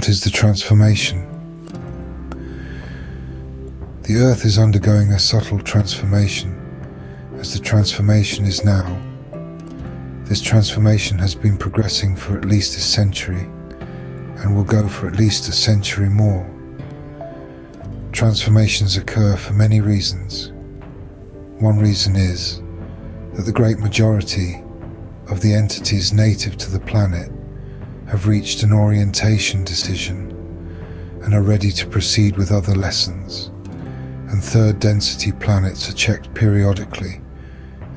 What is the transformation? The Earth is undergoing a subtle transformation, as the transformation is now. This transformation has been progressing for at least a century, and will go for at least a century more. Transformations occur for many reasons. One reason is that the great majority of the entities native to the planet have reached an orientation decision and are ready to proceed with other lessons, and third density planets are checked periodically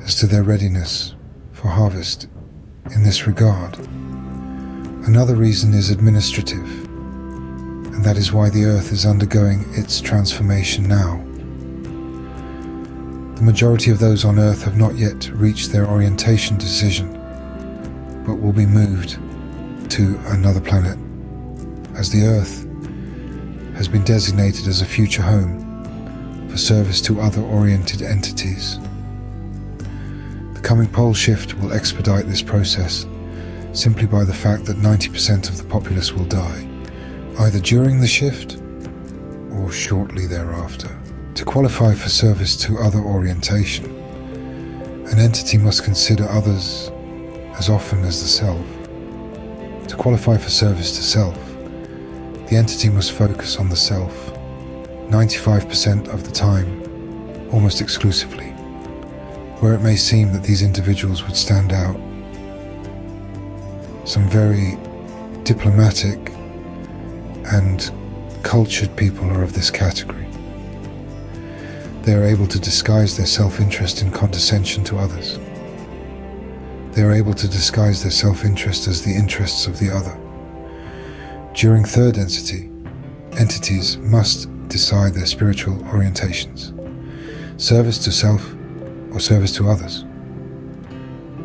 as to their readiness for harvest in this regard. Another reason is administrative, and that is why the Earth is undergoing its transformation now. The majority of those on Earth have not yet reached their orientation decision, but will be moved to another planet, as the Earth has been designated as a future home for service to other oriented entities. The coming pole shift will expedite this process simply by the fact that 90% of the populace will die, either during the shift or shortly thereafter. To qualify for service to other orientation, an entity must consider others as often as the self. To qualify for service to self, the entity must focus on the self 95% of the time, almost exclusively, where it may seem that these individuals would stand out. Some very diplomatic and cultured people are of this category. They are able to disguise their self-interest in condescension to others. They are able to disguise their self-interest as the interests of the other. During third density, entities must decide their spiritual orientations: service to self or service to others.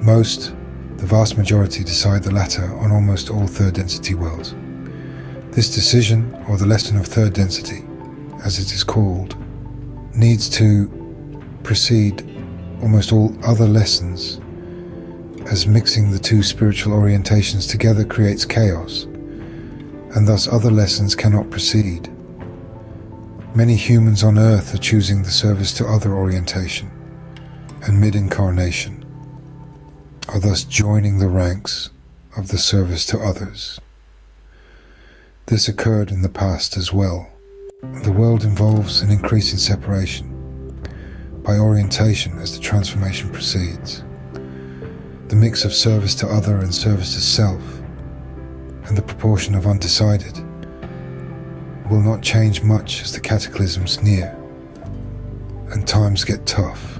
The vast majority decide the latter on almost all third density worlds. This decision, or the lesson of third density, as it is called, needs to precede almost all other lessons, as mixing the two spiritual orientations together creates chaos, and thus other lessons cannot proceed. Many humans on Earth are choosing the service to other orientation, and mid-incarnation are thus joining the ranks of the service to others. This occurred in the past as well. The world involves an increasing separation by orientation as the transformation proceeds. The mix of service to other and service to self, and the proportion of undecided, will not change much as the cataclysms near and times get tough,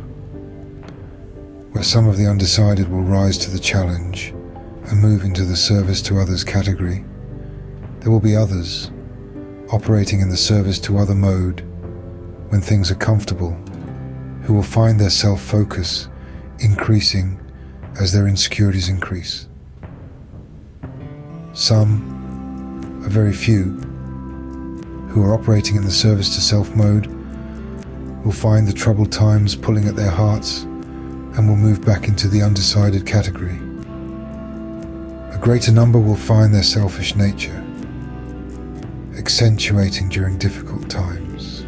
where some of the undecided will rise to the challenge and move into the service to others category. There will be others operating in the service to other mode when things are comfortable, who will find their self-focus increasing as their insecurities increase. Some, a very few, who are operating in the service to self mode will find the troubled times pulling at their hearts and will move back into the undecided category. A greater number will find their selfish nature accentuating during difficult times,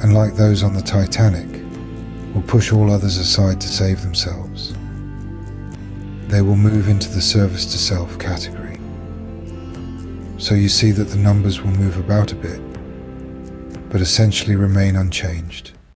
and like those on the Titanic, will push all others aside to save themselves. They will move into the service to self category. So you see that the numbers will move about a bit, but essentially remain unchanged.